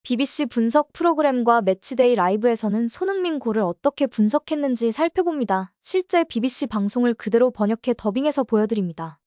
BBC 분석 프로그램과 매치데이 라이브에서는 손흥민 골을 어떻게 분석했는지 살펴봅니다. 실제 BBC 방송을 그대로 번역해 더빙해서 보여드립니다.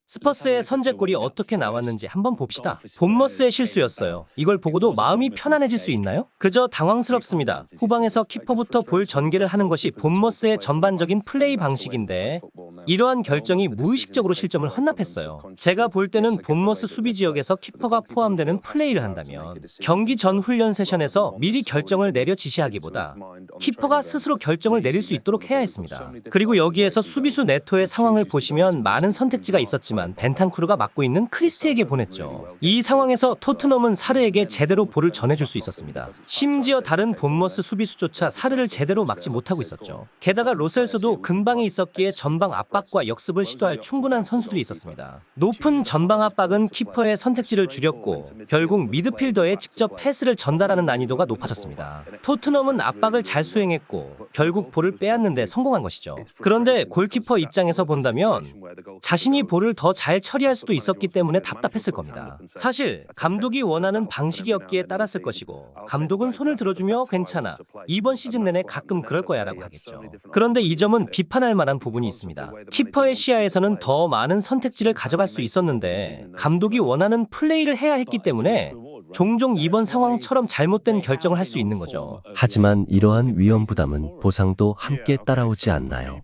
스퍼스의 선제골이 어떻게 나왔는지 한번 봅시다. 본머스의 실수였어요. 이걸 보고도 마음이 편안해질 수 있나요? 그저 당황스럽습니다. 후방에서 키퍼부터 볼 전개를 하는 것이 본머스의 전반적인 플레이 방식인데 이러한 결정이 무의식적으로 실점을 헌납했어요. 제가 볼 때는 본머스 수비 지역에서 키퍼가 포함되는 플레이를 한다면 경기 전 훈련 세션에서 미리 결정을 내려 지시하기보다 키퍼가 스스로 결정을 내릴 수 있도록 해야 했습니다. 그리고 여기에서 수비수 네토의 상황을 보시면 많은 선택지가 있었지만 벤탄쿠르가 맡고 있는 크리스티에게 보냈죠. 이 상황에서 토트넘은 사르에게 제대로 볼을 전해줄 수 있었습니다. 심지어 다른 본머스 수비수조차 사르를 제대로 막지 못하고 있었죠. 게다가 로셀소도 근방에 있었기에 전방 압박과 역습을 시도할 충분한 선수들이 있었습니다. 높은 전방 압박은 키퍼의 선택지를 줄였고 결국 미드필더에 직접 패스를 전달하는 난이도가 높아졌습니다. 토트넘은 압박을 잘 수행했고 결국 볼을 빼앗는데 성공한 것이죠. 그런데 골키퍼 입장에서 본다면 자신이 볼을 더 잘 처리할 수도 있었기 때문에 답답했을 겁니다. 사실 감독이 원하는 방식이었기에 따랐을 것이고 감독은 손을 들어주며 괜찮아. 이번 시즌 내내 가끔 그럴 거야 라고 하겠죠. 그런데 이 점은 비판할 만한 부분이 있습니다. 키퍼의 시야에서는 더 많은 선택지를 가져갈 수 있었는데 감독이 원하는 플레이를 해야 했기 때문에 종종 이번 상황처럼 잘못된 결정을 할 수 있는 거죠. 하지만 이러한 위험 부담은 보상도 함께 따라오지 않나요?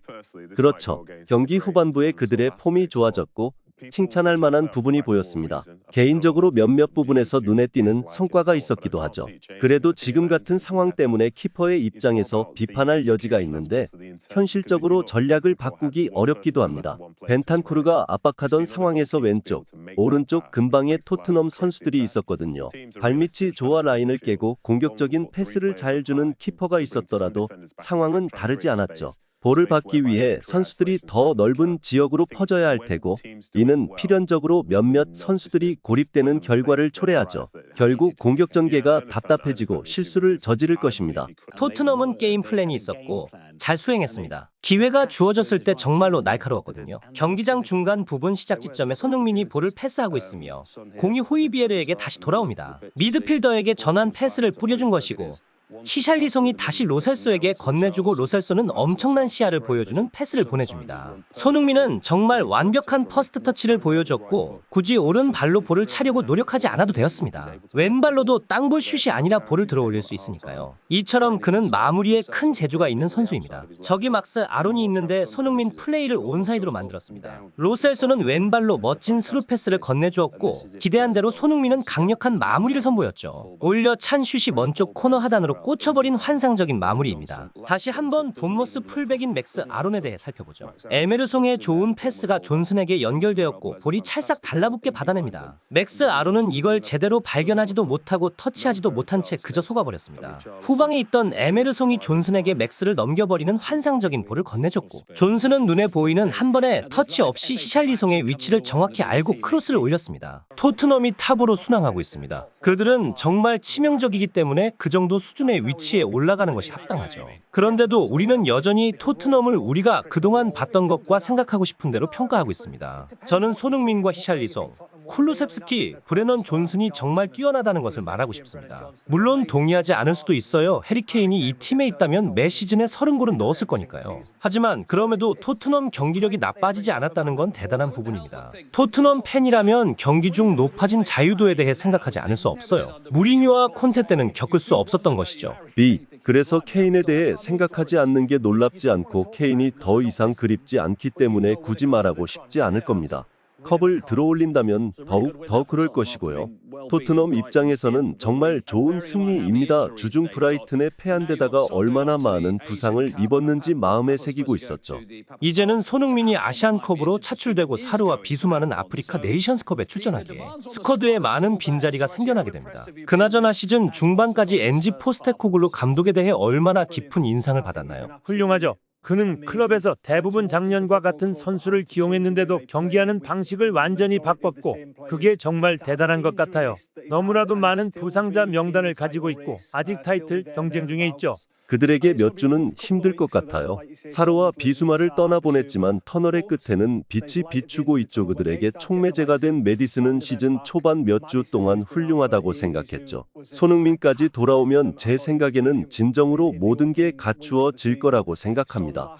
그렇죠. 경기 후반부에 그들의 폼이 좋아졌고 칭찬할 만한 부분이 보였습니다. 개인적으로 몇몇 부분에서 눈에 띄는 성과가 있었기도 하죠. 그래도 지금 같은 상황 때문에 키퍼의 입장에서 비판할 여지가 있는데 현실적으로 전략을 바꾸기 어렵기도 합니다. 벤탄쿠르가 압박하던 상황에서 왼쪽, 오른쪽 근방에 토트넘 선수들이 있었거든요. 발밑이 좋아 라인을 깨고 공격적인 패스를 잘 주는 키퍼가 있었더라도 상황은 다르지 않았죠. 볼을 받기 위해 선수들이 더 넓은 지역으로 퍼져야 할 테고 이는 필연적으로 몇몇 선수들이 고립되는 결과를 초래하죠. 결국 공격 전개가 답답해지고 실수를 저지를 것입니다. 토트넘은 게임 플랜이 있었고 잘 수행했습니다. 기회가 주어졌을 때 정말로 날카로웠거든요. 경기장 중간 부분 시작 지점에 손흥민이 볼을 패스하고 있으며 공이 호이비에르에게 다시 돌아옵니다. 미드필더에게 전환 패스를 뿌려준 것이고 히샬리송이 다시 로셀소에게 건네주고 로셀소는 엄청난 시야를 보여주는 패스를 보내줍니다. 손흥민은 정말 완벽한 퍼스트 터치를 보여줬고 굳이 오른발로 볼을 차려고 노력하지 않아도 되었습니다. 왼발로도 땅볼 슛이 아니라 볼을 들어 올릴 수 있으니까요. 이처럼 그는 마무리에 큰 재주가 있는 선수입니다. 저기 막스 아론이 있는데 손흥민 플레이를 온사이드로 만들었습니다. 로셀소는 왼발로 멋진 스루 패스를 건네주었고 기대한 대로 손흥민은 강력한 마무리를 선보였죠. 오히려 찬 슛이 먼쪽 코너 하단으로 꽂혀버린 환상적인 마무리입니다. 다시 한번 본머스 풀백인 맥스 아론에 대해 살펴보죠. 에메르송의 좋은 패스가 존슨에게 연결되었고 볼이 찰싹 달라붙게 받아냅니다. 맥스 아론은 이걸 제대로 발견하지도 못하고 터치하지도 못한 채 그저 속아버렸습니다. 후방에 있던 에메르송이 존슨에게 맥스를 넘겨버리는 환상적인 볼을 건네줬고 존슨은 눈에 보이는 한 번의 터치 없이 히샬리송의 위치를 정확히 알고 크로스를 올렸습니다. 토트넘이 탑으로 순항하고 있습니다. 그들은 정말 치명적이기 때문에 그 정도 수준의 위치에 올라가는 것이 합당하죠. 그런데도 우리는 여전히 토트넘을 우리가 그동안 봤던 것과 생각하고 싶은 대로 평가하고 있습니다. 저는 손흥민과 히샬리송, 쿨루셉스키, 브레넌 존슨이 정말 뛰어나다는 것을 말하고 싶습니다. 물론 동의하지 않을 수도 있어요. 해리 케인이 이 팀에 있다면 매 시즌에 30골은 넣었을 거니까요. 하지만 그럼에도 토트넘 경기력이 나빠지지 않았다는 건 대단한 부분입니다. 토트넘 팬이라면 경기 중 높아진 자유도에 대해 생각하지 않을 수 없어요. 무리뉴와 콘테 때는 겪을 수 없었던 것이죠. 그래서 케인에 대해 생각하지 않는 게 놀랍지 않고 케인이 더 이상 그립지 않기 때문에 굳이 말하고 싶지 않을 겁니다. 컵을 들어올린다면 더욱 더 그럴 것이고요. 토트넘 입장에서는 정말 좋은 승리입니다. 주중 브라이튼에 패한 데다가 얼마나 많은 부상을 입었는지 마음에 새기고 있었죠. 이제는 손흥민이 아시안컵으로 차출되고 사르와 비수마는 아프리카 네이션스컵에 출전하기에 스쿼드에 많은 빈자리가 생겨나게 됩니다. 그나저나 시즌 중반까지 엔지 포스테코글루 감독에 대해 얼마나 깊은 인상을 받았나요? 훌륭하죠. 그는 클럽에서 대부분 작년과 같은 선수를 기용했는데도 경기하는 방식을 완전히 바꿨고 그게 정말 대단한 것 같아요. 너무나도 많은 부상자 명단을 가지고 있고 아직 타이틀 경쟁 중에 있죠. 그들에게 몇 주는 힘들 것 같아요. 사로와 비수마를 떠나보냈지만 터널의 끝에는 빛이 비추고 있죠. 그들에게 촉매제가 된 메디슨은 시즌 초반 몇 주 동안 훌륭하다고 생각했죠. 손흥민까지 돌아오면 제 생각에는 진정으로 모든 게 갖추어질 거라고 생각합니다.